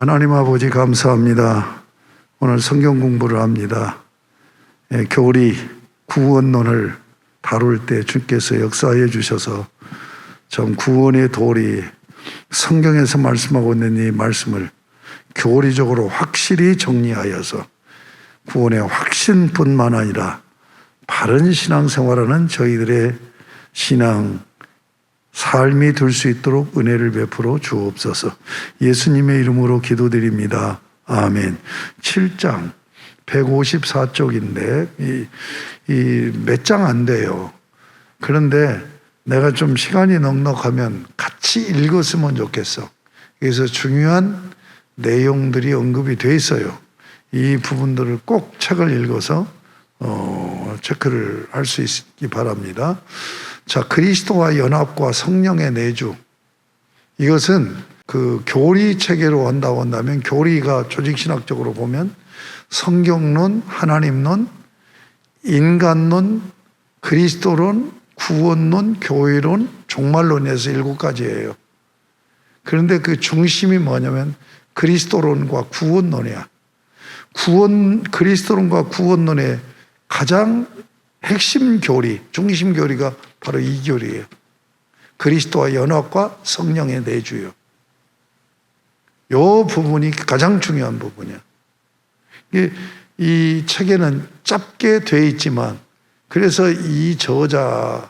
하나님 아버지 감사합니다. 오늘 성경 공부를 합니다. 교리 구원론을 다룰 때 주께서 역사해 주셔서 참 구원의 도리, 성경에서 말씀하고 있는 이 말씀을 교리적으로 확실히 정리하여서 구원의 확신뿐만 아니라 바른 신앙생활하는 저희들의 신앙 삶이 될 수 있도록 은혜를 베풀어 주옵소서. 예수님의 이름으로 기도드립니다. 아멘. 7장 154쪽인데 몇 장 안 돼요. 그런데 내가 좀 시간이 넉넉하면 같이 읽었으면 좋겠어. 그래서 중요한 내용들이 언급이 돼 있어요. 이 부분들을 꼭 책을 읽어서 체크를 할 수 있기 바랍니다. 자, 그리스도와 연합과 성령의 내주. 이것은 그 교리 체계로 한다면 교리가 조직신학적으로 보면 성경론, 하나님론, 인간론, 그리스도론, 구원론, 교회론, 종말론에서 7가지예요. 그런데 그 중심이 뭐냐면 그리스도론과 구원론이야. 그리스도론과 구원론의 가장 핵심 교리, 중심 교리가 바로 이 교리예요. 그리스도와 연합과 성령의 내주요. 이 부분이 가장 중요한 부분이야. 이 책에는 짧게 돼 있지만 그래서 이 저자의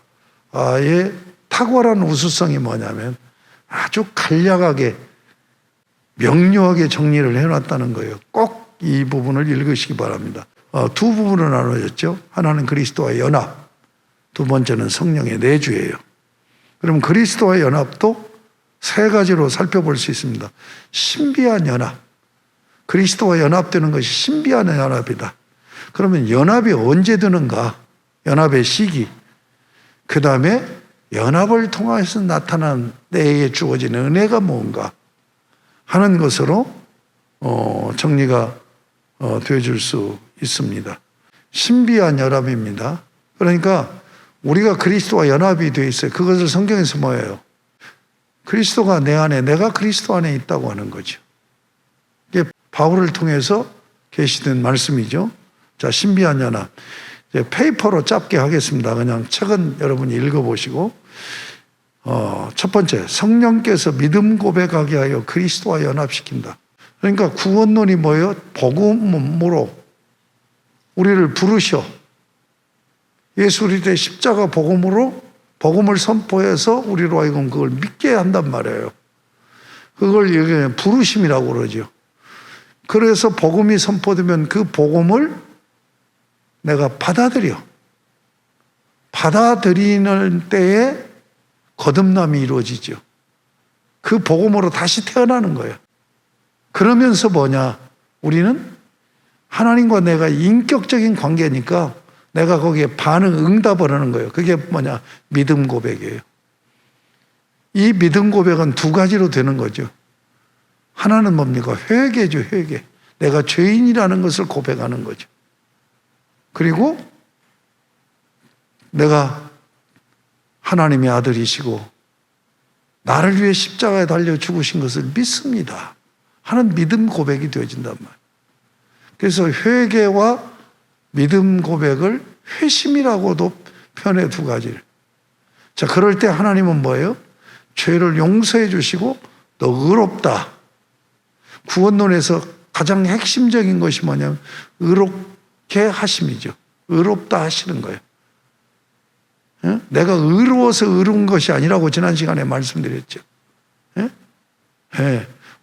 탁월한 우수성이 뭐냐면 아주 간략하게 명료하게 정리를 해놨다는 거예요. 꼭 이 부분을 읽으시기 바랍니다. 두 부분으로 나눠졌죠. 하나는 그리스도와 연합, 두 번째는 성령의 내주예요. 그럼 그리스도와 연합도 3가지로 살펴볼 수 있습니다. 신비한 연합, 그리스도와 연합되는 것이 신비한 연합이다. 그러면 연합이 언제 되는가? 연합의 시기, 그 다음에 연합을 통해서 나타난 내게 주어지는 은혜가 뭔가 하는 것으로 정리가 되어줄 수 있습니다. 신비한 연합입니다. 그러니까 우리가 그리스도와 연합이 되어 있어요. 그것을 성경에서 뭐예요? 그리스도가 내 안에, 내가 그리스도 안에 있다고 하는 거죠. 이게 바울을 통해서 계시된 말씀이죠. 자, 신비한 연합. 이제 페이퍼로 짧게 하겠습니다. 그냥 책은 여러분이 읽어보시고. 첫 번째, 성령께서 믿음 고백하게 하여 그리스도와 연합시킨다. 그러니까 구원론이 뭐예요? 복음으로 우리를 부르셔. 예수 그리스도의 십자가 복음으로 복음을 선포해서 우리로 하여금 그걸 믿게 한단 말이에요. 그걸 부르심이라고 그러죠. 그래서 복음이 선포되면 그 복음을 내가 받아들여. 받아들이는 때에 거듭남이 이루어지죠. 그 복음으로 다시 태어나는 거예요. 그러면서 뭐냐? 우리는 하나님과 내가 인격적인 관계니까 내가 거기에 응답을 하는 거예요. 그게 뭐냐? 믿음 고백이에요. 이 믿음 고백은 2가지로 되는 거죠. 하나는 뭡니까? 회개죠, 회개. 내가 죄인이라는 것을 고백하는 거죠. 그리고 내가 하나님의 아들이시고 나를 위해 십자가에 달려 죽으신 것을 믿습니다 하는 믿음 고백이 되어진단 말이에요. 그래서 회개와 믿음 고백을 회심이라고도 표현해 2가지를. 자, 그럴 때 하나님은 뭐예요? 죄를 용서해 주시고 너 의롭다. 구원론에서 가장 핵심적인 것이 뭐냐면 의롭게 하심이죠. 의롭다 하시는 거예요. 내가 의로워서 의로운 것이 아니라고 지난 시간에 말씀드렸죠.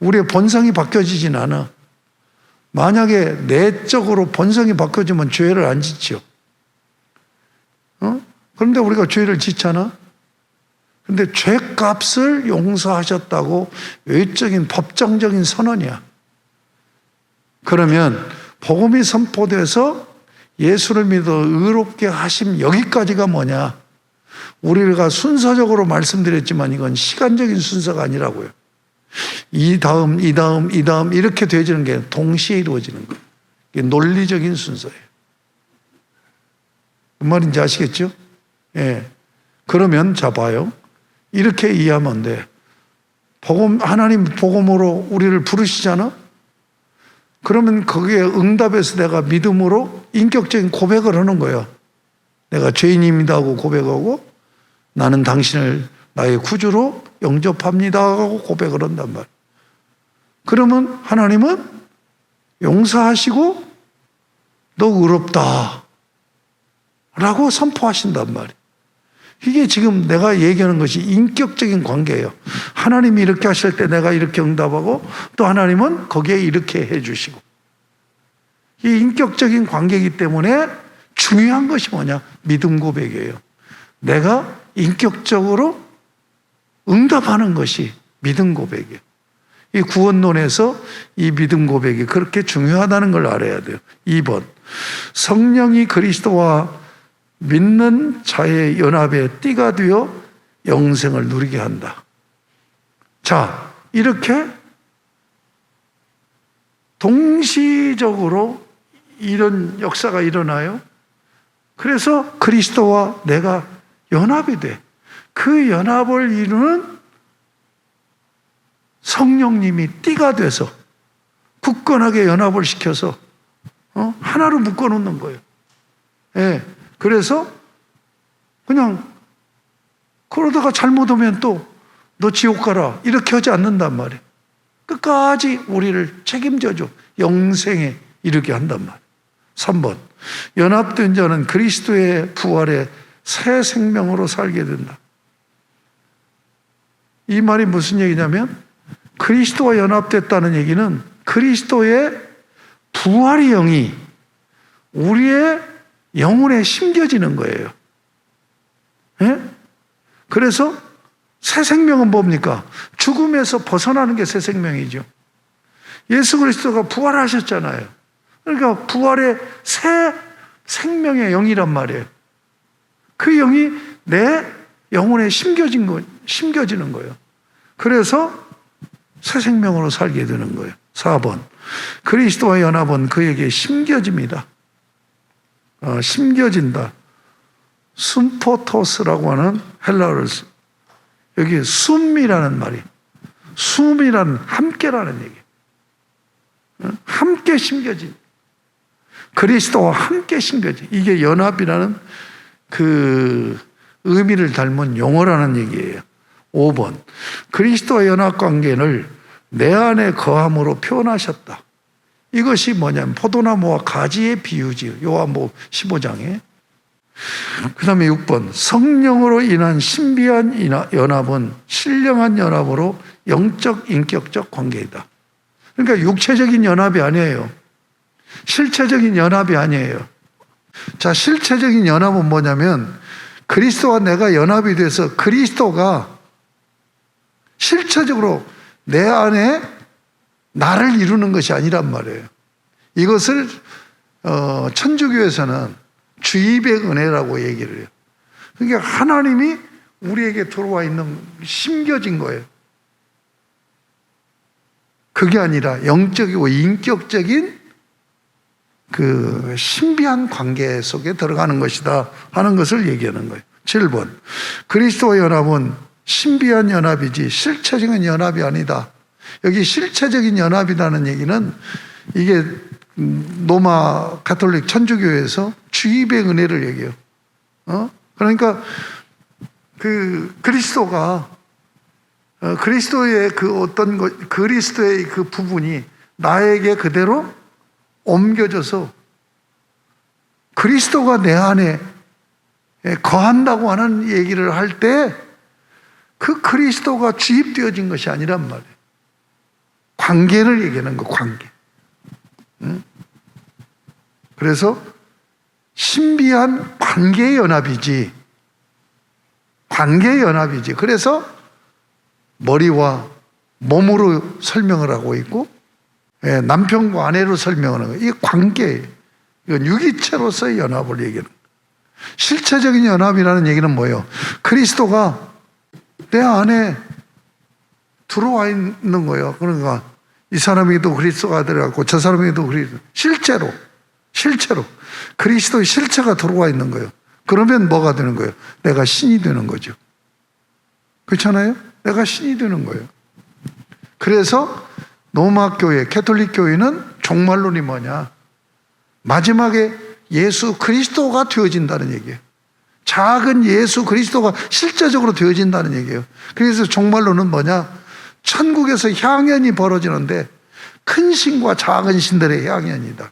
우리의 본성이 바뀌어지진 않아. 만약에 내적으로 본성이 바뀌어지면 죄를 안 짓죠. 그런데 우리가 죄를 짓잖아. 그런데 죄값을 용서하셨다고 외적인 법정적인 선언이야. 그러면 복음이 선포돼서 예수를 믿어 의롭게 하심, 여기까지가 뭐냐? 우리가 순서적으로 말씀드렸지만 이건 시간적인 순서가 아니라고요. 이 다음 이렇게 되어지는 게 동시에 이루어지는 거예요. 이게 논리적인 순서예요. 무슨 말인지 아시겠죠? 예. 그러면 자 봐요. 이렇게 이해하면 돼. 하나님 복음으로 우리를 부르시잖아? 그러면 거기에 응답해서 내가 믿음으로 인격적인 고백을 하는 거야. 내가 죄인입니다 하고 고백하고 나는 당신을 나의 구주로 영접합니다 하고 고백을 한단 말이야. 그러면 하나님은 용서하시고 너 의롭다 라고 선포하신단 말이야. 이게 지금 내가 얘기하는 것이 인격적인 관계예요. 하나님이 이렇게 하실 때 내가 이렇게 응답하고 또 하나님은 거기에 이렇게 해주시고. 이 인격적인 관계이기 때문에 중요한 것이 뭐냐? 믿음 고백이에요. 내가 인격적으로 응답하는 것이 믿음 고백이에요. 이 구원론에서 이 믿음 고백이 그렇게 중요하다는 걸 알아야 돼요. 2번, 성령이 그리스도와 믿는 자의 연합에 띠가 되어 영생을 누리게 한다. 자, 이렇게 동시적으로 이런 역사가 일어나요. 그래서 그리스도와 내가 연합이 돼. 그 연합을 이루는 성령님이 띠가 돼서 굳건하게 연합을 시켜서 하나로 묶어놓는 거예요. 예. 그래서 그냥 그러다가 잘못하면 또 너 지옥 가라 이렇게 하지 않는단 말이에요. 끝까지 우리를 책임져줘. 영생에 이르게 한단 말이에요. 3번, 연합된 자는 그리스도의 부활에 새 생명으로 살게 된다. 이 말이 무슨 얘기냐면 그리스도와 연합됐다는 얘기는 그리스도의 부활의 영이 우리의 영혼에 심겨지는 거예요. 예? 그래서 새 생명은 뭡니까? 죽음에서 벗어나는 게 새 생명이죠. 예수 그리스도가 부활하셨잖아요. 그러니까 부활의 새 생명의 영이란 말이에요. 그 영이 내 영혼에 심겨지는 거예요. 그래서 새 생명으로 살게 되는 거예요. 4번, 그리스도와 연합은 그에게 심겨집니다. 심겨진다. 숨포토스라고 하는 헬라어를 여기 숨이라는 말이 숨이라는 함께라는 얘기예요. 함께 심겨진 그리스도와 함께 심겨진 이게 연합이라는 그 의미를 닮은 용어라는 얘기예요. 5번, 그리스도와 연합 관계를 내 안에 거함으로 표현하셨다. 이것이 뭐냐면 포도나무와 가지의 비유지. 요한복음 15장에. 그 다음에 6번, 성령으로 인한 신비한 연합은 신령한 연합으로 영적 인격적 관계이다. 그러니까 육체적인 연합이 아니에요. 실체적인 연합이 아니에요. 자, 실체적인 연합은 뭐냐면 그리스도와 내가 연합이 돼서 그리스도가 실체적으로 내 안에 나를 이루는 것이 아니란 말이에요. 이것을 천주교에서는 주입의 은혜라고 얘기를 해요. 그러니까 하나님이 우리에게 들어와 있는 심겨진 거예요. 그게 아니라 영적이고 인격적인 그 신비한 관계 속에 들어가는 것이다 하는 것을 얘기하는 거예요. 7번, 그리스도와 연합은 신비한 연합이지 실체적인 연합이 아니다. 여기 실체적인 연합이라는 얘기는 이게 로마 가톨릭 천주교에서 주입의 은혜를 얘기해요. 그러니까 그 그리스도가 그리스도의 그 어떤 것, 그리스도의 그 부분이 나에게 그대로 옮겨져서 그리스도가 내 안에 거한다고 하는 얘기를 할 때 그 그리스도가 주입되어진 것이 아니란 말이에요. 관계를 얘기하는 거, 관계. 그래서 신비한 관계의 연합이지, 관계의 연합이지. 그래서 머리와 몸으로 설명을 하고 있고, 남편과 아내로 설명을 하고, 이게 관계예요. 이건 유기체로서의 연합을 얘기하는 거예요. 실체적인 연합이라는 얘기는 뭐예요? 그리스도가 내 안에 들어와 있는 거예요. 그러니까 이 사람에게도 그리스도가 들어갔고 저 사람에게도 그리스도, 실제로 그리스도의 실체가 들어와 있는 거예요. 그러면 뭐가 되는 거예요? 내가 신이 되는 거죠. 그렇잖아요? 내가 신이 되는 거예요. 그래서 로마 교회, 캐톨릭 교회는 종말론이 뭐냐? 마지막에 예수 그리스도가 되어진다는 얘기예요. 작은 예수 그리스도가 실제적으로 되어진다는 얘기예요. 그래서 종말론은 뭐냐? 천국에서 향연이 벌어지는데 큰 신과 작은 신들의 향연이다.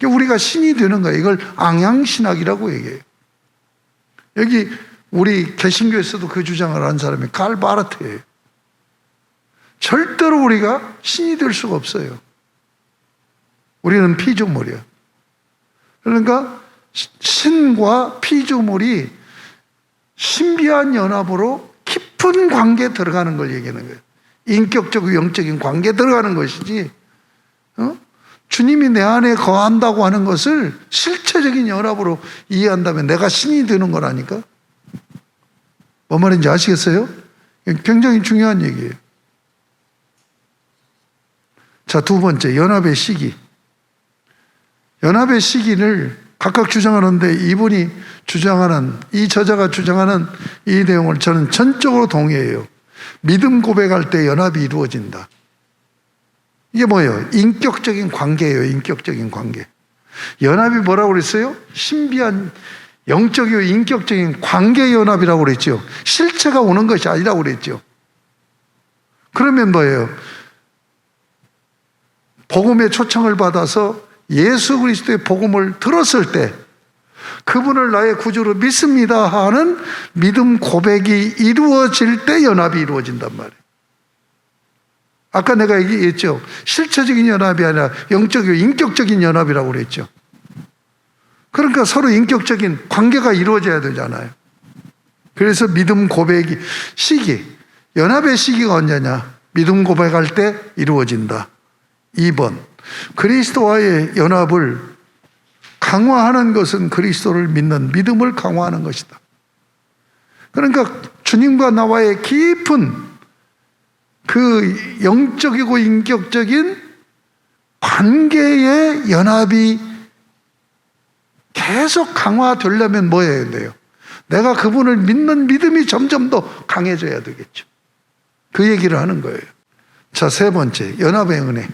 우리가 신이 되는 거예요. 이걸 앙양신학이라고 얘기해요. 여기 우리 개신교에서도 그 주장을 한 사람이 칼 바르트예요. 절대로 우리가 신이 될 수가 없어요. 우리는 피조물이야. 그러니까 신과 피조물이 신비한 연합으로 깊은 관계에 들어가는 걸 얘기하는 거예요. 인격적이고 영적인 관계에 들어가는 것이지, 주님이 내 안에 거한다고 하는 것을 실체적인 연합으로 이해한다면 내가 신이 되는 거라니까. 뭔 말인지 아시겠어요? 굉장히 중요한 얘기예요. 자, 두 번째, 연합의 시기. 연합의 시기를 각각 주장하는데 이분이 주장하는, 이 저자가 주장하는 이 내용을 저는 전적으로 동의해요. 믿음 고백할 때 연합이 이루어진다. 이게 뭐예요? 인격적인 관계예요. 인격적인 관계. 연합이 뭐라고 그랬어요? 신비한 영적이고 인격적인 관계 연합이라고 그랬죠. 실체가 오는 것이 아니라고 그랬죠. 그러면 뭐예요? 복음의 초청을 받아서 예수 그리스도의 복음을 들었을 때 그분을 나의 구주로 믿습니다 하는 믿음 고백이 이루어질 때 연합이 이루어진단 말이에요. 아까 내가 얘기했죠. 실체적인 연합이 아니라 영적이고 인격적인 연합이라고 그랬죠. 그러니까 서로 인격적인 관계가 이루어져야 되잖아요. 그래서 믿음 고백이 시기, 연합의 시기가 언제냐? 믿음 고백할 때 이루어진다. 2번, 그리스도와의 연합을 강화하는 것은 그리스도를 믿는 믿음을 강화하는 것이다. 그러니까 주님과 나와의 깊은 그 영적이고 인격적인 관계의 연합이 계속 강화되려면 뭐 해야 돼요? 내가 그분을 믿는 믿음이 점점 더 강해져야 되겠죠. 그 얘기를 하는 거예요. 자, 세 번째, 연합의 은혜.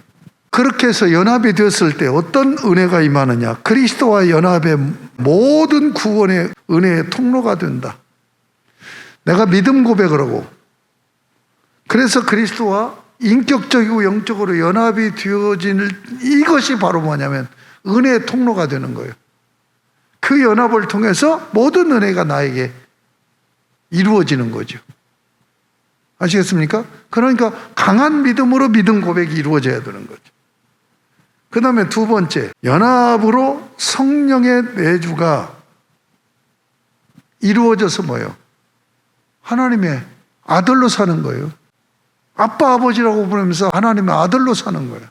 그렇게 해서 연합이 되었을 때 어떤 은혜가 임하느냐? 그리스도와 연합의 모든 구원의 은혜의 통로가 된다. 내가 믿음 고백을 하고, 그래서 그리스도와 인격적이고 영적으로 연합이 되어지는 이것이 바로 뭐냐면 은혜의 통로가 되는 거예요. 그 연합을 통해서 모든 은혜가 나에게 이루어지는 거죠. 아시겠습니까? 그러니까 강한 믿음으로 믿음 고백이 이루어져야 되는 거죠. 그 다음에 두 번째, 연합으로 성령의 내주가 이루어져서 뭐예요? 하나님의 아들로 사는 거예요. 아빠 아버지라고 부르면서 하나님의 아들로 사는 거예요.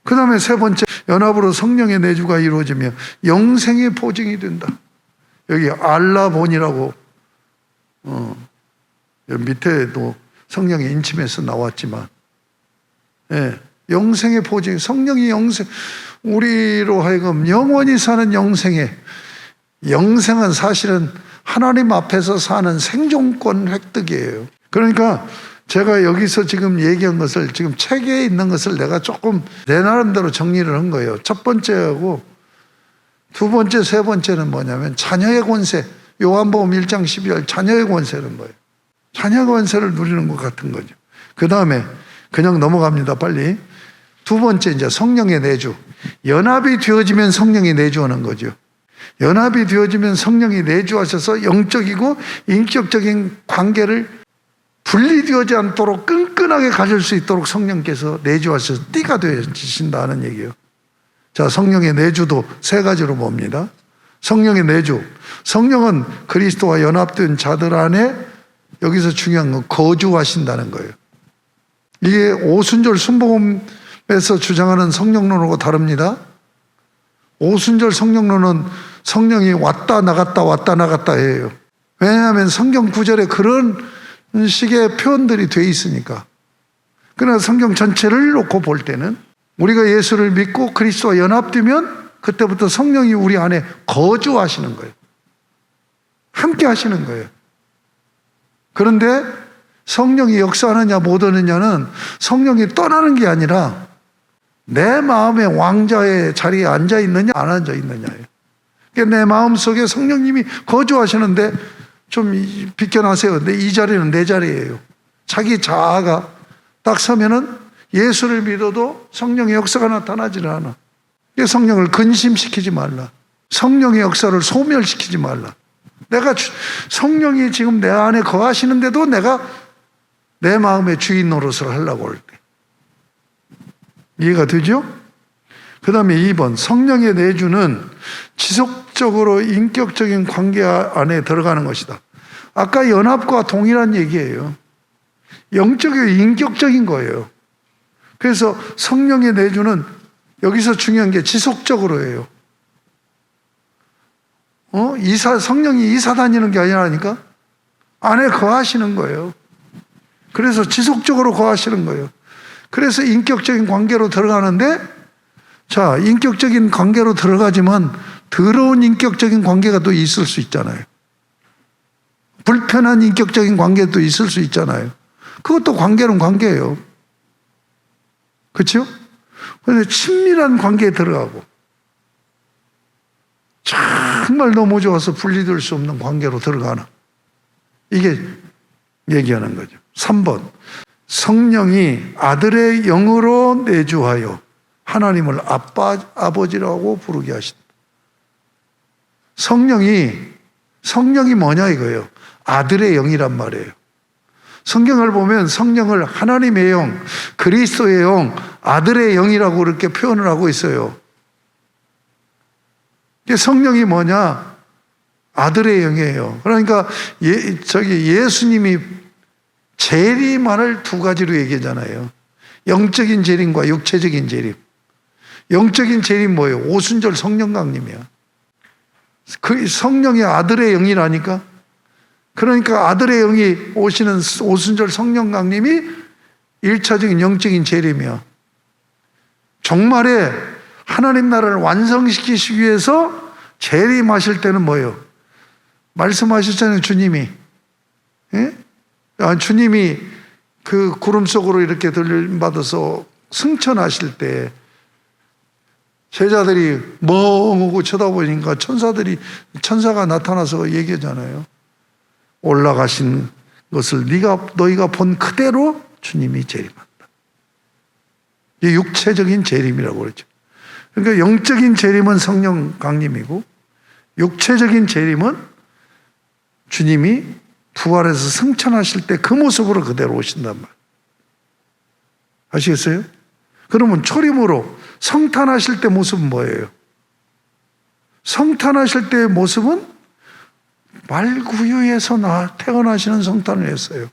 그 다음에 세 번째, 연합으로 성령의 내주가 이루어지며 영생의 보증이 된다. 여기 알라본이라고 여기 밑에도 성령의 인침에서 나왔지만, 예, 영생의 보증, 성령이 영생, 우리로 하여금 영원히 사는 영생은 사실은 하나님 앞에서 사는 생존권 획득이에요. 그러니까 제가 여기서 지금 얘기한 것을, 지금 책에 있는 것을 내가 조금 내 나름대로 정리를 한 거예요. 첫 번째하고 두 번째, 세 번째는 뭐냐면 자녀의 권세, 요한복음 1장 12절 자녀의 권세는 뭐예요? 자녀의 권세를 누리는 것 같은 거죠. 그 다음에 그냥 넘어갑니다, 빨리. 두 번째, 이제 성령의 내주. 연합이 되어지면 성령이 내주하는 거죠. 연합이 되어지면 성령이 내주하셔서 영적이고 인격적인 관계를 분리되지 않도록 끈끈하게 가질 수 있도록 성령께서 내주하셔서 띠가 되어지신다는 얘기예요. 자, 성령의 내주도 세 가지로 봅니다. 성령의 내주. 성령은 그리스도와 연합된 자들 안에, 여기서 중요한 건 거주하신다는 거예요. 이게 오순절 순복음에서 주장하는 성령론하고 다릅니다. 오순절 성령론은 성령이 왔다 나갔다 왔다 나갔다 해요. 왜냐하면 성경 구절에 그런 식의 표현들이 돼 있으니까. 그러나 성경 전체를 놓고 볼 때는 우리가 예수를 믿고 그리스도와 연합되면 그때부터 성령이 우리 안에 거주하시는 거예요. 함께 하시는 거예요. 그런데 성령이 역사하느냐 못 하느냐는 성령이 떠나는 게 아니라 내 마음의 왕자의 자리에 앉아 있느냐 안 앉아 있느냐예요. 내 마음속에 성령님이 거주하시는데 좀 비켜나세요. 근데 이 자리는 내 자리예요. 자기 자아가 딱 서면은 예수를 믿어도 성령의 역사가 나타나지는 않아. 성령을 근심시키지 말라. 성령의 역사를 소멸시키지 말라. 내가 성령이 지금 내 안에 거하시는데도 내가 내 마음의 주인 노릇을 하려고 할 때. 이해가 되죠? 그 다음에 2번, 성령의 내주는 지속적으로 인격적인 관계 안에 들어가는 것이다. 아까 연합과 동일한 얘기예요. 영적이고 인격적인 거예요. 그래서 성령의 내주는 여기서 중요한 게 지속적으로예요. 성령이 이사 다니는 게 아니라니까? 안에 거하시는 거예요. 그래서 지속적으로 거하시는 거예요. 그래서 인격적인 관계로 들어가는데, 자, 인격적인 관계로 들어가지만 더러운 인격적인 관계가 또 있을 수 있잖아요. 불편한 인격적인 관계도 있을 수 있잖아요. 그것도 관계는 관계예요. 그렇죠? 그런데 친밀한 관계에 들어가고 정말 너무 좋아서 분리될 수 없는 관계로 들어가는, 이게 얘기하는 거죠. 3번, 성령이 아들의 영으로 내주하여 하나님을 아버지라고 부르게 하신다. 성령이 뭐냐 이거예요. 아들의 영이란 말이에요. 성경을 보면 성령을 하나님의 영, 그리스도의 영, 아들의 영이라고 그렇게 표현을 하고 있어요. 성령이 뭐냐? 아들의 영이에요. 그러니까 예수님이 재림을 두 가지로 얘기하잖아요. 영적인 재림과 육체적인 재림. 영적인 재림 뭐예요? 오순절 성령 강림이야. 그 성령이 아들의 영이라니까. 그러니까 아들의 영이 오시는 오순절 성령 강림이 1차적인 영적인 재림이야. 종말에 하나님 나라를 완성시키시기 위해서 재림하실 때는 뭐예요? 말씀하셨잖아요, 주님이. 예? 주님이 그 구름 속으로 이렇게 들림받아서 승천하실 때 제자들이 멍하고 쳐다보니까 천사가 나타나서 얘기하잖아요. 올라가신 것을 너희가 본 그대로 주님이 재림한다. 이게 육체적인 재림이라고 그러죠. 그러니까 영적인 재림은 성령 강림이고 육체적인 재림은 주님이 부활해서 승천하실 때 그 모습으로 그대로 오신단 말이에요. 아시겠어요? 그러면 초림으로 성탄하실 때 모습은 뭐예요? 성탄하실 때의 모습은 말구유에서 태어나시는 성탄을 했어요.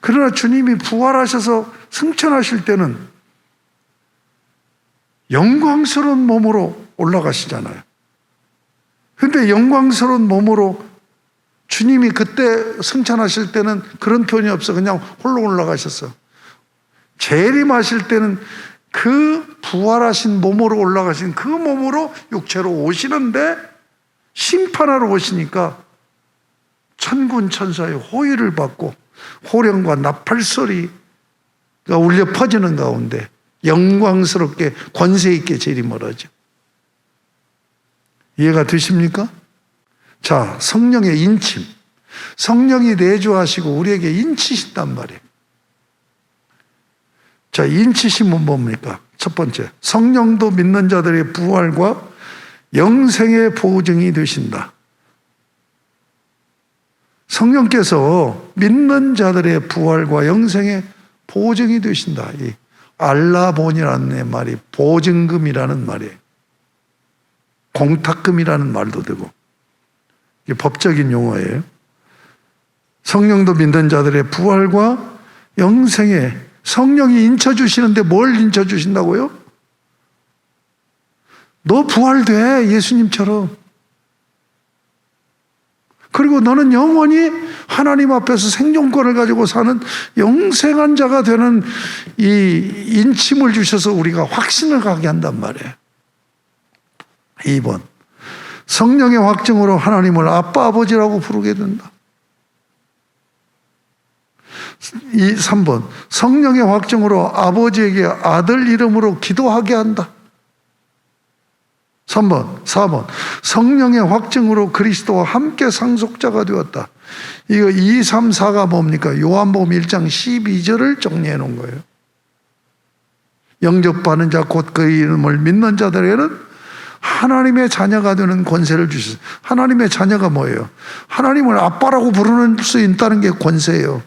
그러나 주님이 부활하셔서 승천하실 때는 영광스러운 몸으로 올라가시잖아요. 그런데 영광스러운 몸으로 주님이 그때 승천하실 때는 그런 표현이 없어. 그냥 홀로 올라가셨어. 재림하실 때는 그 부활하신 몸으로 올라가신 그 몸으로 육체로 오시는데 심판하러 오시니까 천군 천사의 호의를 받고 호령과 나팔 소리가 울려 퍼지는 가운데 영광스럽게 권세 있게 재림을 하죠. 이해가 되십니까? 자, 성령의 인침. 성령이 내주하시고 우리에게 인치신단 말이에요. 자, 인치심은 뭡니까? 첫 번째, 성령도 믿는 자들의 부활과 영생의 보증이 되신다. 성령께서 믿는 자들의 부활과 영생의 보증이 되신다. 이 알라본이라는 말이 보증금이라는 말이에요. 공탁금이라는 말도 되고, 이게 법적인 용어예요. 성령도 믿는 자들의 부활과 영생에 성령이 인쳐주시는데 뭘 인쳐주신다고요? 너 부활돼, 예수님처럼. 그리고 너는 영원히 하나님 앞에서 생존권을 가지고 사는 영생한 자가 되는 이 인침을 주셔서 우리가 확신을 가게 한단 말이에요. 2번, 성령의 확증으로 하나님을 아빠 아버지라고 부르게 된다. 3번 성령의 확증으로 아버지에게 아들 이름으로 기도하게 한다. 4번 성령의 확증으로 그리스도와 함께 상속자가 되었다. 이거 2, 3, 4가 뭡니까? 요한복음 1장 12절을 정리해 놓은 거예요. 영접받는 자 곧 그 이름을 믿는 자들에게는 하나님의 자녀가 되는 권세를 주셨어요. 하나님의 자녀가 뭐예요? 하나님을 아빠라고 부르는 수 있다는 게 권세예요.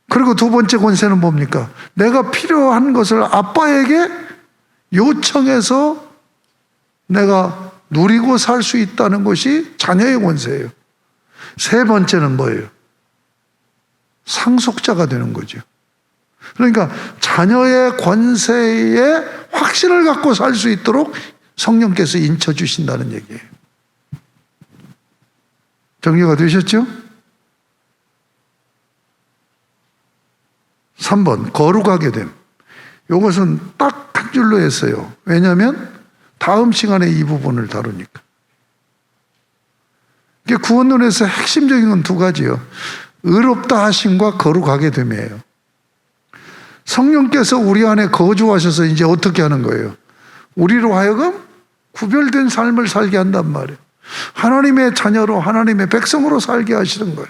그리고 두 번째 권세는 뭡니까? 내가 필요한 것을 아빠에게 요청해서 내가 누리고 살 수 있다는 것이 자녀의 권세예요. 세 번째는 뭐예요? 상속자가 되는 거죠. 그러니까 자녀의 권세에 확신을 갖고 살 수 있도록 성령께서 인쳐 주신다는 얘기예요. 정리가 되셨죠? 3번 거룩하게 됨. 이것은 딱 한 줄로 했어요. 왜냐하면 다음 시간에 이 부분을 다루니까. 구원론에서 핵심적인 건 두 가지요. 의롭다 하심과 거룩하게 됨이에요. 성령께서 우리 안에 거주하셔서 이제 어떻게 하는 거예요? 우리로 하여금 구별된 삶을 살게 한단 말이에요. 하나님의 자녀로, 하나님의 백성으로 살게 하시는 거예요.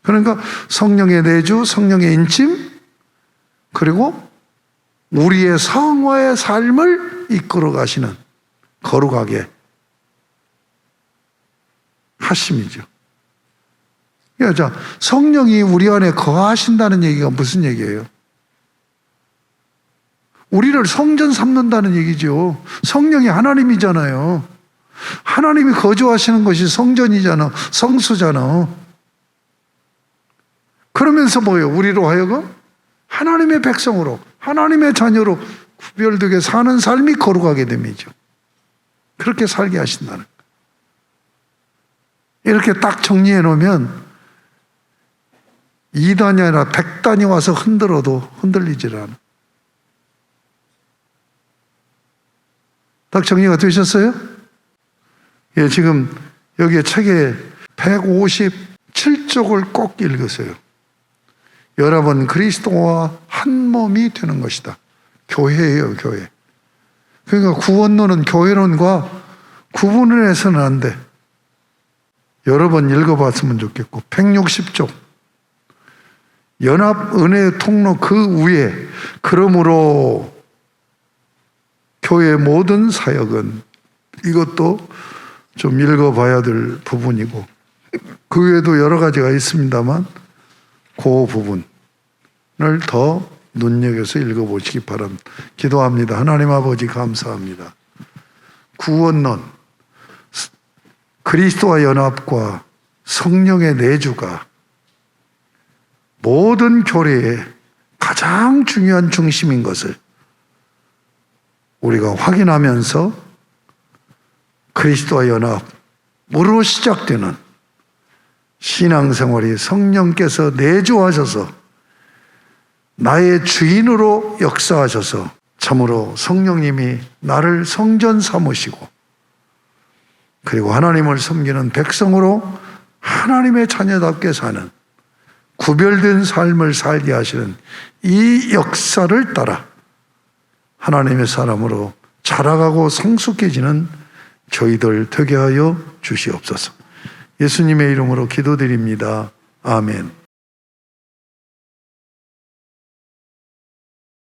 그러니까 성령의 내주, 성령의 인침, 그리고 우리의 성화의 삶을 이끌어 가시는 거룩하게 하심이죠. 자, 성령이 우리 안에 거하신다는 얘기가 무슨 얘기예요? 우리를 성전 삼는다는 얘기죠. 성령이 하나님이잖아요. 하나님이 거주하시는 것이 성전이잖아, 성수잖아. 그러면서 뭐예요? 우리로 하여금 하나님의 백성으로, 하나님의 자녀로 구별되게 사는 삶이 거룩하게 됨이죠. 그렇게 살게 하신다는 거예요. 이렇게 딱 정리해 놓으면 2단이 아니라 100단이 와서 흔들어도 흔들리질 않아. 딱 정리가 되셨어요? 예, 지금 여기 책에 157쪽을 꼭 읽으세요. 여러분 그리스도와 한 몸이 되는 것이다. 교회예요, 교회. 그러니까 구원론은 교회론과 구분을 해서는 안 돼. 여러 번 읽어봤으면 좋겠고 160쪽 연합 은혜의 통로 그 위에 그러므로 교회의 모든 사역은 이것도 좀 읽어봐야 될 부분이고 그 외에도 여러 가지가 있습니다만 그 부분을 더 눈여겨서 읽어보시기 바랍니다. 기도합니다. 하나님 아버지 감사합니다. 구원론, 그리스도와 연합과 성령의 내주가 모든 교회의 가장 중요한 중심인 것을 우리가 확인하면서 그리스도와 연합으로 시작되는 신앙생활이 성령께서 내주하셔서 나의 주인으로 역사하셔서 참으로 성령님이 나를 성전 삼으시고 그리고 하나님을 섬기는 백성으로 하나님의 자녀답게 사는 구별된 삶을 살게 하시는 이 역사를 따라 하나님의 사람으로 자라가고 성숙해지는 저희들 되게 하여 주시옵소서. 예수님의 이름으로 기도드립니다. 아멘.